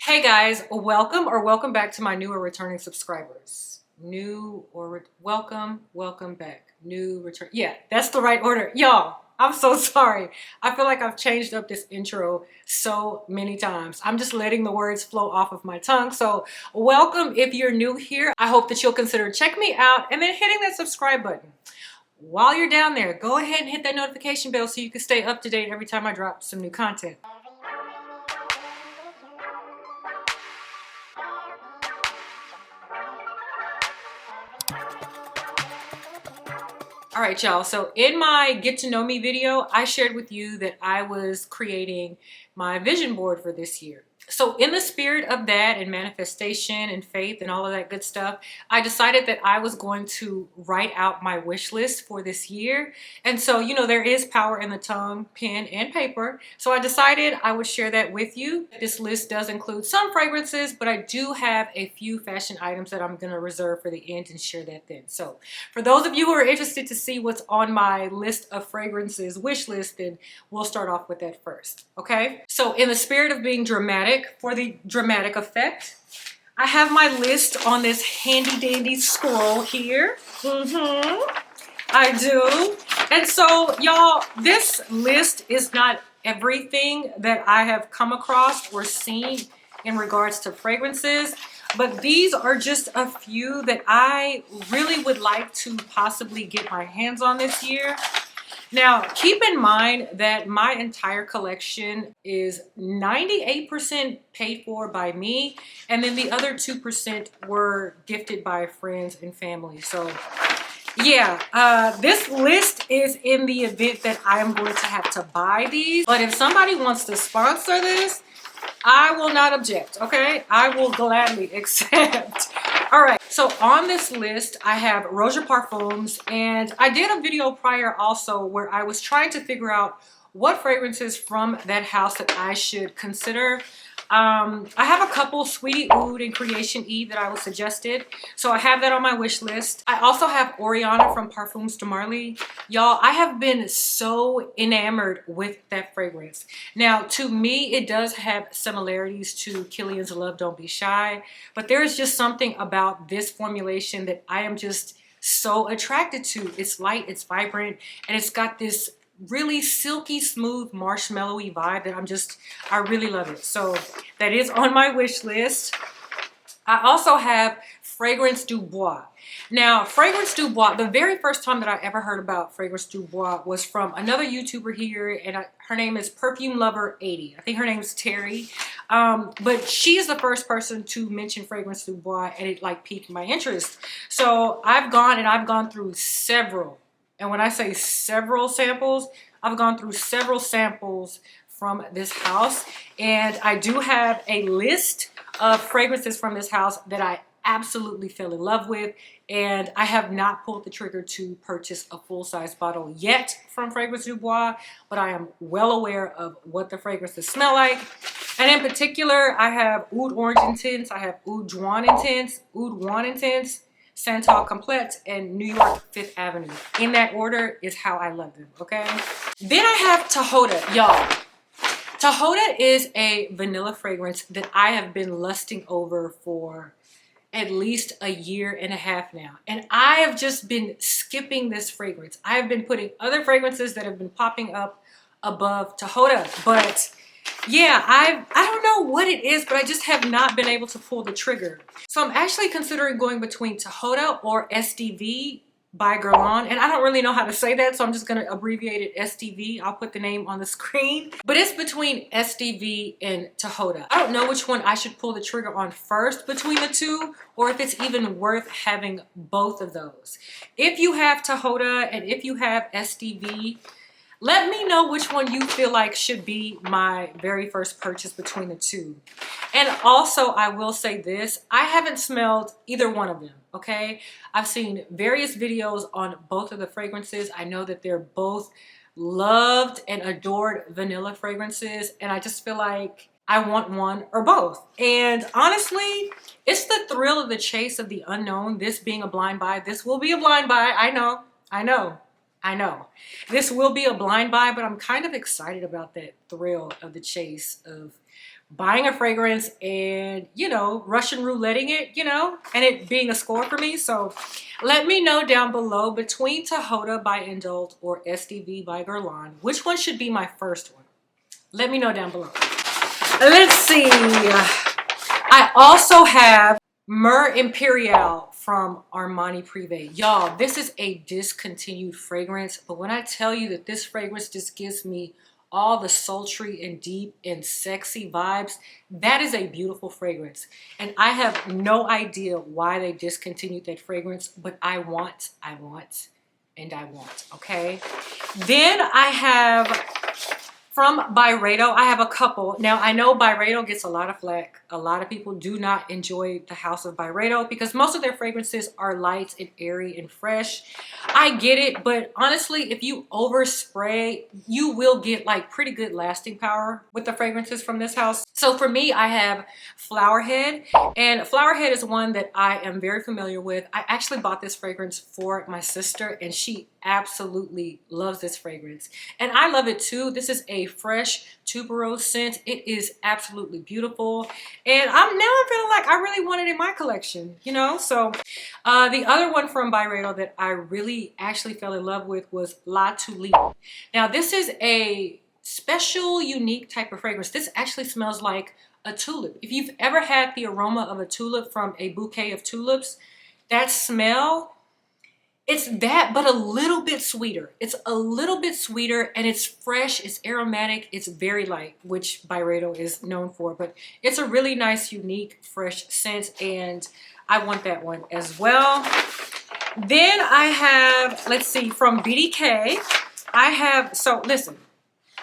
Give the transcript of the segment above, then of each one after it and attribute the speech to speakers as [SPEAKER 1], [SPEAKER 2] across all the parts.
[SPEAKER 1] Hey guys, welcome back to my new or returning subscribers. Welcome back. New return. Yeah, that's the right order. Y'all, I'm so sorry. I feel like I've changed up this intro so many times. I'm just letting the words flow off of my tongue. So welcome if you're new here. I hope that you'll consider checking me out and then hitting that subscribe button. While you're down there, go ahead and hit that notification bell so you can stay up to date every time I drop some new content. All right, y'all. So in my get to know me video, I shared with you that I was creating my vision board for this year. So in the spirit of that and manifestation and faith and all of that good stuff, I decided that I was going to write out my wish list for this year. And so, you know, there is power in the tongue, pen, and paper. So I decided I would share that with you. This list does include some fragrances, but I do have a few fashion items that I'm going to reserve for the end and share that then. So for those of you who are interested to see what's on my list of fragrances wish list, then we'll start off with that first. Okay. So in the spirit of being dramatic, for the dramatic effect, I have my list on this handy dandy scroll here. I do. And so y'all, this list is not everything that I have come across or seen in regards to fragrances, but these are just a few that I really would like to possibly get my hands on this year. Now, keep in mind that my entire collection is 98% paid for by me, and then the other 2% were gifted by friends and family. So yeah, this list is in the event that I am going to have to buy these. But if somebody wants to sponsor this, I will not object, okay? I will gladly accept. All right, so on this list, I have Roger Parfums, and I did a video prior also where I was trying to figure out what fragrances from that house that I should consider. I have a couple, Sweetie Oud and Creation E, that I was suggested. So I have that on my wish list. I also have Oriana from Parfums de Marly. Y'all, I have been so enamored with that fragrance. Now, to me, it does have similarities to Kilian's Love Don't Be Shy, but there is just something about this formulation that I am just so attracted to. It's light, it's vibrant, and it's got this really silky smooth marshmallowy vibe that I really love it. So that is on my wish list. I also have Fragrance Dubois. Now, Fragrance Dubois, the very first time that I ever heard about Fragrance Dubois was from another YouTuber here, and her name is Perfume Lover 80. I think her name is Terry. But she is the first person to mention Fragrance Dubois, and it like piqued my interest. So I've gone through several. And when I say several samples, I've gone through several samples from this house. And I do have a list of fragrances from this house that I absolutely fell in love with. And I have not pulled the trigger to purchase a full-size bottle yet from Fragrance Dubois, but I am well aware of what the fragrances smell like. And in particular, I have Oud Orange Intense, I have Oud Juan Intense, Oud Juan Intense, Santal Complete, and New York 5th Avenue. In that order is how I love them, okay? Then I have Tahoda, y'all. Tahoda is a vanilla fragrance that I have been lusting over for at least a year and a half now. And I have just been skipping this fragrance. I have been putting other fragrances that have been popping up above Tahoda, but yeah, I don't know what it is, but I just have not been able to pull the trigger. So I'm actually considering going between Tahoda or SDV by Guerlain, and I don't really know how to say that, so I'm just going to abbreviate it SDV. I'll put the name on the screen. But it's between SDV and Tahoda. I don't know which one I should pull the trigger on first between the two, or if it's even worth having both of those. If you have Tahoda and if you have SDV, let me know which one you feel like should be my very first purchase between the two. And also, I will say this, I haven't smelled either one of them, okay? I've seen various videos on both of the fragrances. I know that they're both loved and adored vanilla fragrances, and I just feel like I want one or both. And honestly, it's the thrill of the chase of the unknown, this being a blind buy. This will be a blind buy, I know. This will be a blind buy, but I'm kind of excited about that thrill of the chase of buying a fragrance and, you know, Russian rouletting it, you know, and it being a score for me. So let me know down below, between Tahoda by Indult or SDV by Guerlain, which one should be my first one? Let me know down below. Let's see. I also have Mur Imperial from Armani Privé. Y'all, this is a discontinued fragrance, but when I tell you that this fragrance just gives me all the sultry and deep and sexy vibes, that is a beautiful fragrance. And I have no idea why they discontinued that fragrance, but I want, and I want, okay? Then I have from Byredo, I have a couple. Now, I know Byredo gets a lot of flack. A lot of people do not enjoy the house of Byredo because most of their fragrances are light and airy and fresh. I get it, but honestly, if you overspray, you will get like pretty good lasting power with the fragrances from this house. So for me, I have Flowerhead, and Flowerhead is one that I am very familiar with. I actually bought this fragrance for my sister, and she absolutely loves this fragrance. And I love it too. This is a fresh tuberose scent. It is absolutely beautiful. And I'm feeling like I really want it in my collection, you know? So the other one from Byredo that I really actually fell in love with was La Tulipe. Now this is a special, unique type of fragrance. This actually smells like a tulip. If you've ever had the aroma of a tulip from a bouquet of tulips, that smell, it's that, but a little bit sweeter. It's a little bit sweeter, and it's fresh, it's aromatic, it's very light, which Byredo is known for, but it's a really nice, unique, fresh scent, and I want that one as well. Then I have, let's see, from BDK, I have, so listen,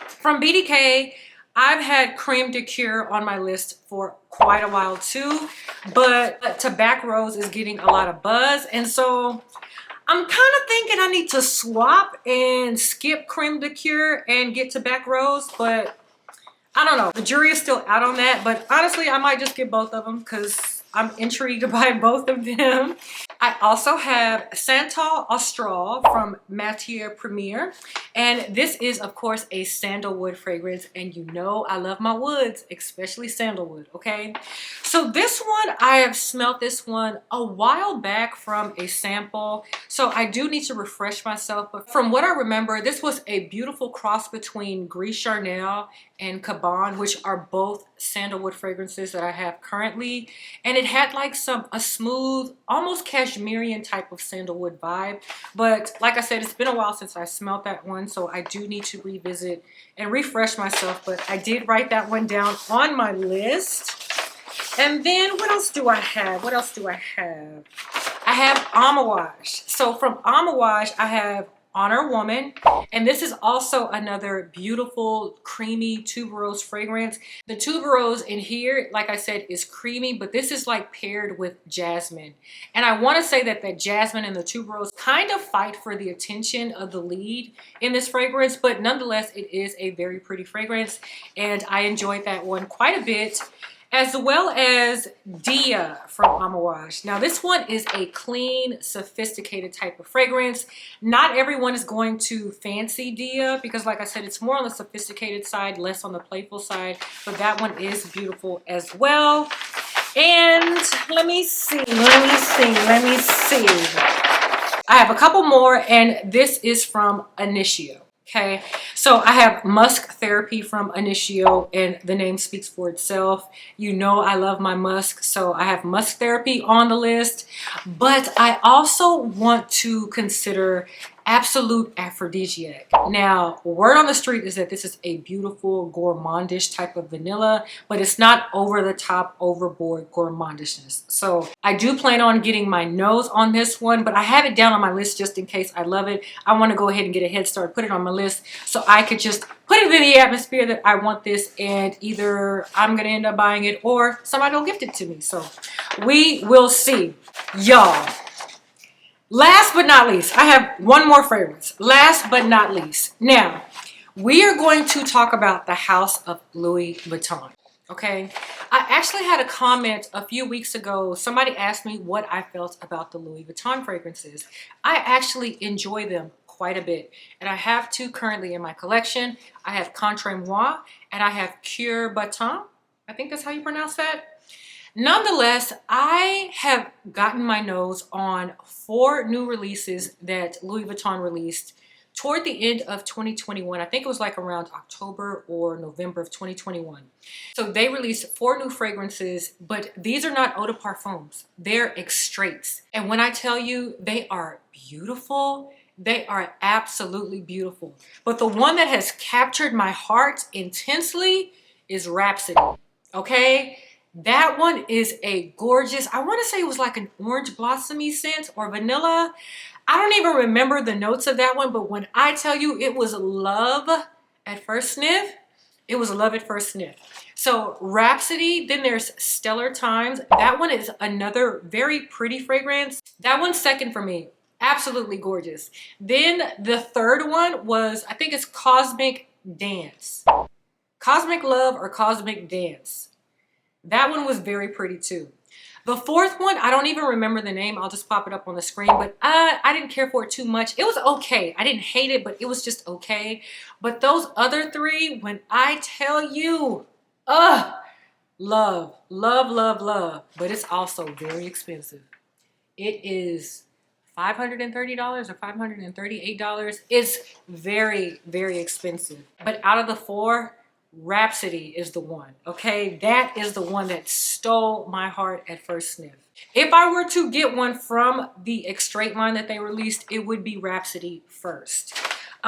[SPEAKER 1] from BDK, I've had Creme de Cure on my list for quite a while too, but Tobacco Rose is getting a lot of buzz, and so I'm kind of thinking I need to swap and skip Creme de Cure and get Tobacco Rose, but I don't know. The jury is still out on that, but honestly, I might just get both of them because I'm intrigued by both of them. I also have Santal Austral from Matiere Premiere, and this is of course a sandalwood fragrance, and you know I love my woods, especially sandalwood, okay? So this one, I have smelt this one a while back from a sample, so I do need to refresh myself, but from what I remember, this was a beautiful cross between Gris Charnel and Cabane, which are both sandalwood fragrances that I have currently, and it had like a smooth, almost cashmerian type of sandalwood vibe. But like I said, it's been a while since I smelled that one, so I do need to revisit and refresh myself, but I did write that one down on my list. And then what else do I have? What else do I have? I have Amouage. So from Amouage, I have Honor Woman, and this is also another beautiful creamy tuberose fragrance. The tuberose in here, like I said, is creamy, but this is like paired with jasmine, and I want to say that the jasmine and the tuberose kind of fight for the attention of the lead in this fragrance, but nonetheless it is a very pretty fragrance, and I enjoyed that one quite a bit, as well as Dia from Amouage. Now this one is a clean, sophisticated type of fragrance. Not everyone is going to fancy Dia because like I said, it's more on the sophisticated side, less on the playful side, but that one is beautiful as well. And let me see. I have a couple more, and this is from Initio. Okay, so I have Musk Therapy from Initio, and the name speaks for itself. You know I love my musk, so I have Musk Therapy on the list. But I also want to consider Absolute Aphrodisiac. Now, word on the street is that this is a beautiful gourmandish type of vanilla, but it's not over the top, overboard gourmandishness. So I do plan on getting my nose on this one, but I have it down on my list just in case I love it. I want to go ahead and get a head start, put it on my list so I could just put it in the atmosphere that I want this, and either I'm going to end up buying it or somebody will gift it to me. So we will see. Y'all, last but not least, I have one more fragrance. Last but not least. Now, we are going to talk about the house of Louis Vuitton. Okay, I actually had a comment a few weeks ago. Somebody asked me what I felt about the Louis Vuitton fragrances. I actually enjoy them quite a bit, and I have two currently in my collection. I have Contre Moi and I have Pure Baton. I think that's how you pronounce that. Nonetheless, I have gotten my nose on 4 new releases that Louis Vuitton released toward the end of 2021. I think it was like around October or November of 2021. So they released 4 new fragrances, but these are not eau de parfums. They're extraits. And when I tell you they are beautiful, they are absolutely beautiful. But the one that has captured my heart intensely is Rhapsody, okay? That one is a gorgeous, I want to say it was like an orange blossomy scent or vanilla. I don't even remember the notes of that one, but when I tell you it was love at first sniff, it was love at first sniff. So Rhapsody, then there's Stellar Times. That one is another very pretty fragrance. That one's second for me. Absolutely gorgeous. Then the third one was, I think it's Cosmic Dance. Cosmic Love or Cosmic Dance. That one was very pretty too. The fourth one, I don't even remember the name. I'll just pop it up on the screen, but I didn't care for it too much. It was okay. I didn't hate it, but it was just okay. But those other 3, when I tell you, love, love, love, love. But it's also very expensive. It is $530 or $538. It's very, very expensive. But out of the 4, Rhapsody is the one, okay? That is the one that stole my heart at first sniff. If I were to get one from the Extrait line that they released, it would be Rhapsody first.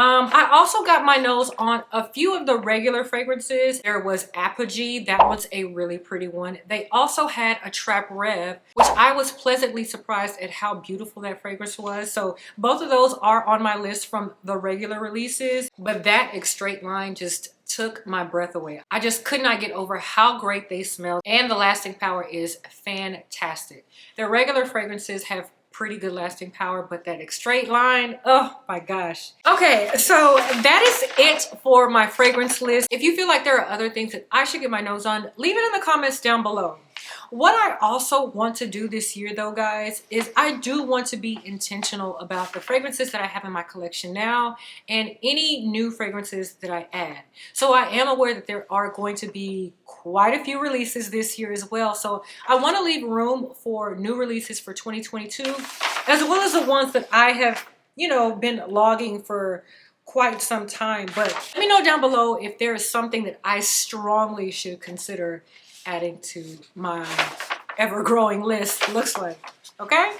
[SPEAKER 1] I also got my nose on a few of the regular fragrances. There was Apogee. That was a really pretty one. They also had a Trap Rev, which I was pleasantly surprised at how beautiful that fragrance was. So both of those are on my list from the regular releases, but that Extrait line just took my breath away. I just could not get over how great they smell, and the lasting power is fantastic. Their regular fragrances have pretty good lasting power, but that Extrait line, oh my gosh. Okay, so that is it for my fragrance list. If you feel like there are other things that I should get my nose on, leave it in the comments down below. What I also want to do this year though, guys, is I do want to be intentional about the fragrances that I have in my collection now and any new fragrances that I add. So I am aware that there are going to be quite a few releases this year as well. So I want to leave room for new releases for 2022, as well as the ones that I have, you know, been logging for quite some time. But let me know down below if there is something that I strongly should consider adding to my ever-growing list, looks like. Okay?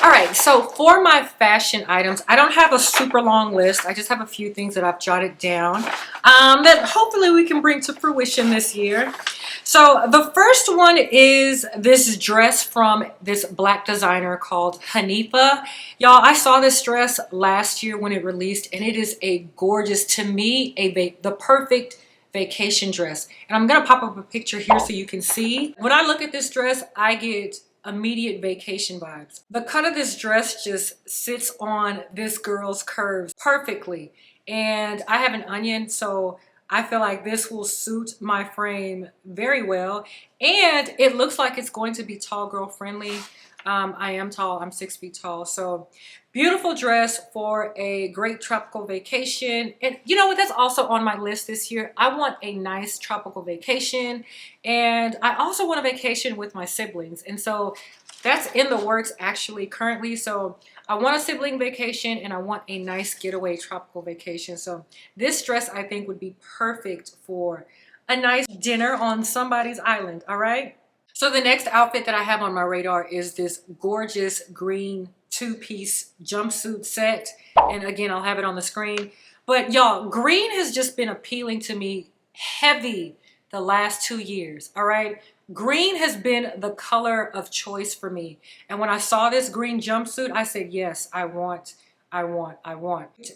[SPEAKER 1] All right, so for my fashion items, I don't have a super long list. I just have a few things that I've jotted down that hopefully we can bring to fruition this year. So the first one is this dress from this black designer called Hanifa. Y'all, I saw this dress last year when it released, and it is a gorgeous, to me, the perfect vacation dress. And I'm gonna pop up a picture here so you can see. When I look at this dress, I get immediate vacation vibes. The cut of this dress just sits on this girl's curves perfectly. And I have an onion, so I feel like this will suit my frame very well. And it looks like it's going to be tall girl friendly. I am tall, I'm 6 feet tall. So beautiful dress for a great tropical vacation. And you know what, that's also on my list this year. I want a nice tropical vacation. And I also want a vacation with my siblings. And so that's in the works actually currently. So I want a sibling vacation and I want a nice getaway tropical vacation. So this dress I think would be perfect for a nice dinner on somebody's island, all right? So the next outfit that I have on my radar is this gorgeous green 2-piece jumpsuit set. And again, I'll have it on the screen. But y'all, green has just been appealing to me heavy the last 2 years, all right? Green has been the color of choice for me. And when I saw this green jumpsuit, I said, yes, I want.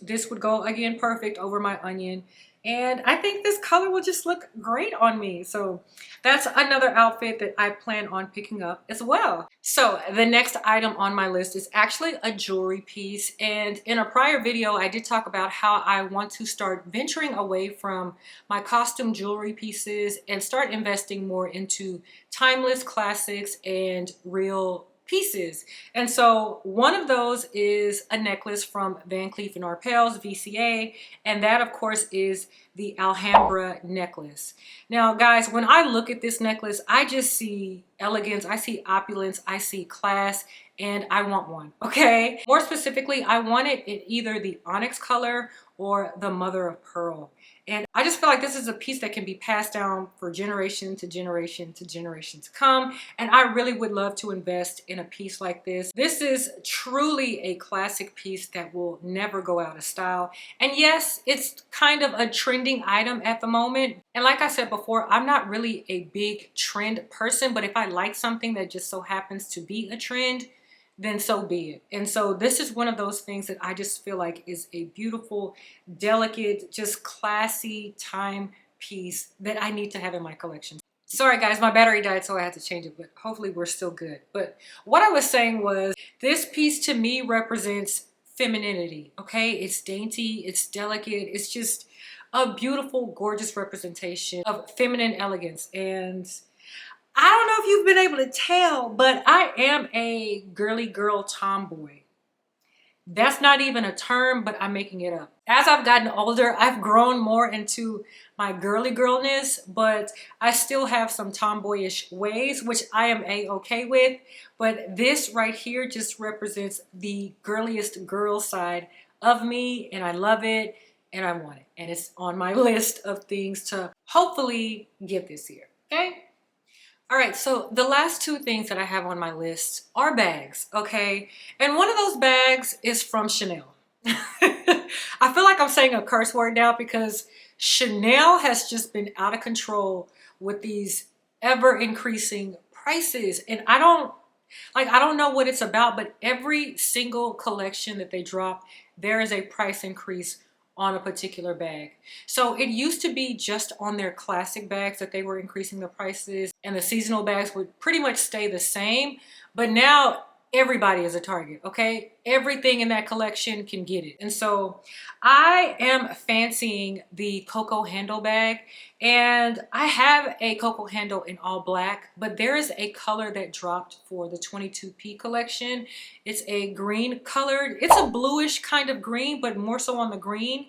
[SPEAKER 1] This would go, again, perfect over my onion. And I think this color will just look great on me. So that's another outfit that I plan on picking up as well. So the next item on my list is actually a jewelry piece. And in a prior video, I did talk about how I want to start venturing away from my costume jewelry pieces and start investing more into timeless classics and real pieces. And so one of those is a necklace from Van Cleef & Arpels, VCA, and that of course is the Alhambra necklace. Now guys, when I look at this necklace, I just see elegance, I see opulence, I see class, and I want one, okay? More specifically, I want it in either the onyx color or the mother of pearl. And I just feel like this is a piece that can be passed down for generation to generation to generation to come. And I really would love to invest in a piece like this. This is truly a classic piece that will never go out of style. And yes, it's kind of a trending item at the moment. And like I said before, I'm not really a big trend person, but if I like something that just so happens to be a trend, then so be it. And so this is one of those things that I just feel like is a beautiful, delicate, just classy timepiece that I need to have in my collection. Sorry guys, my battery died, so I had to change it, but hopefully we're still good. But what I was saying was, this piece to me represents femininity, okay? It's dainty, it's delicate, it's just a beautiful, gorgeous representation of feminine elegance. And I don't know if you've been able to tell, but I am a girly girl tomboy. That's not even a term, but I'm making it up. As I've gotten older, I've grown more into my girly girlness, but I still have some tomboyish ways, which I am a-okay with. But this right here just represents the girliest girl side of me, and I love it, and I want it. And it's on my list of things to hopefully get this year, okay? All right, so the last two things that I have on my list are bags, okay? And one of those bags is from Chanel. I feel like I'm saying a curse word now because Chanel has just been out of control with these ever increasing prices. And I don't know what it's about, but every single collection that they drop, there is a price increase on a particular bag. So it used to be just on their classic bags that they were increasing the prices, and the seasonal bags would pretty much stay the same. But now everybody is a target, okay? Everything in that collection can get it. And so I am fancying the Coco handle bag, and I have a Coco handle in all black, but there is a color that dropped for the 22P collection. It's a green colored, it's a bluish kind of green, but more so on the green.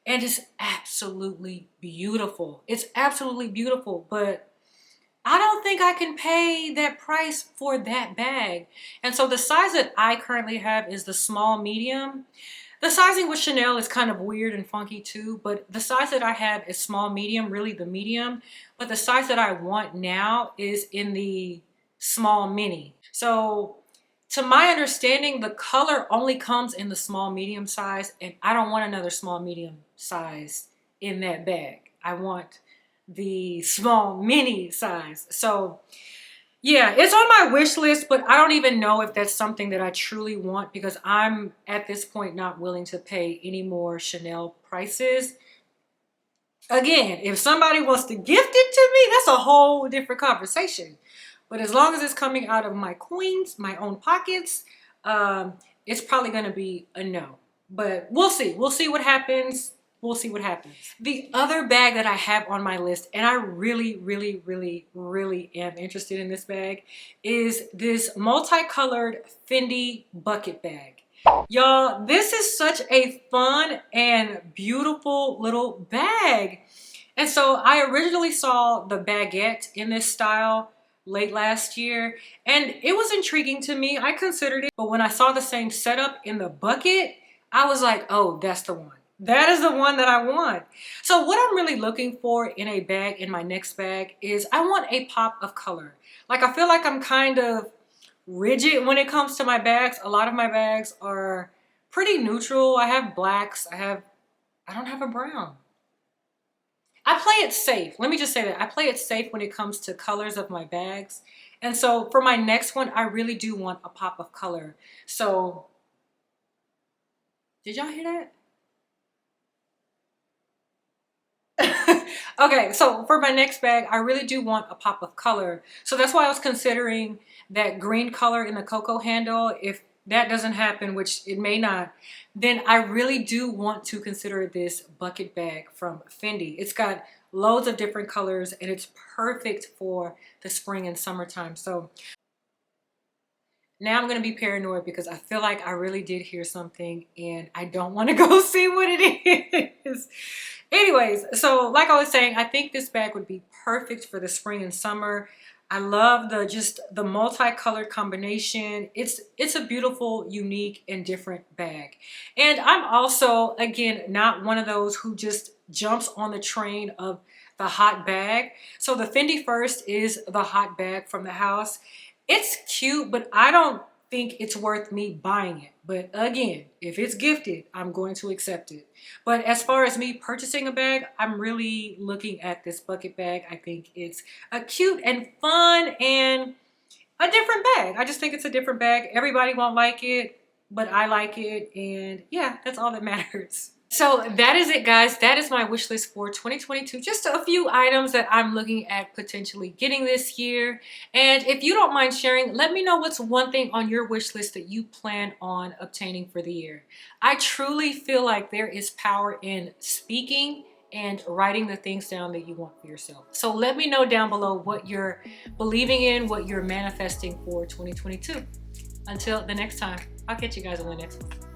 [SPEAKER 1] And it's absolutely beautiful. It's absolutely beautiful, but I don't think I can pay that price for that bag. And so the size that I currently have is the small medium. The sizing with Chanel is kind of weird and funky too, but the size that I have is small medium, really the medium. But the size that I want now is in the small mini. So to my understanding, the color only comes in the small medium size, and I don't want another small medium size in that bag. I want the small mini size. So yeah, it's on my wish list, but I don't even know if that's something that I truly want, because I'm at this point not willing to pay any more Chanel prices. Again, if somebody wants to gift it to me, that's a whole different conversation. But as long as it's coming out of my coins, my own pockets, it's probably going to be a no. But we'll see. We'll see what happens. We'll see what happens. The other bag that I have on my list, and I really, really, really, really am interested in this bag, is this multicolored Fendi bucket bag. Y'all, this is such a fun and beautiful little bag. And so I originally saw the baguette in this style late last year, and it was intriguing to me. I considered it, but when I saw the same setup in the bucket, I was like, oh, that's the one. That is the one that I want. So what I'm really looking for in a bag, in my next bag, is I want a pop of color. Like, I feel like I'm kind of rigid when it comes to my bags. A lot of my bags are pretty neutral. I have blacks. I don't have a brown. I play it safe. Let me just say that. I play it safe when it comes to colors of my bags. And so for my next one, I really do want a pop of color. So, did y'all hear that? Okay, so for my next bag, I really do want a pop of color. So that's why I was considering that green color in the Coco handle. If that doesn't happen, which it may not, then I really do want to consider this bucket bag from Fendi. It's got loads of different colors, and it's perfect for the spring and summertime. So Now I'm going to be paranoid because I feel like I really did hear something and I don't want to go see what it is. Anyways, so like I was saying, I think this bag would be perfect for the spring and summer. I love the multicolored combination. It's a beautiful, unique, and different bag. And I'm also, again, not one of those who just jumps on the train of the hot bag. So the Fendi First is the hot bag from the house. It's cute, but I don't think it's worth me buying it. But again, if it's gifted, I'm going to accept it. But as far as me purchasing a bag, I'm really looking at this bucket bag. I think it's a cute and fun and a different bag. I just think it's a different bag. Everybody won't like it, but I like it. And yeah, that's all that matters. So that is it, guys. That is my wish list for 2022. Just a few items that I'm looking at potentially getting this year. And if you don't mind sharing, let me know what's one thing on your wish list that you plan on obtaining for the year. I truly feel like there is power in speaking and writing the things down that you want for yourself. So let me know down below what you're believing in, what you're manifesting for 2022. Until the next time, I'll catch you guys on the next one.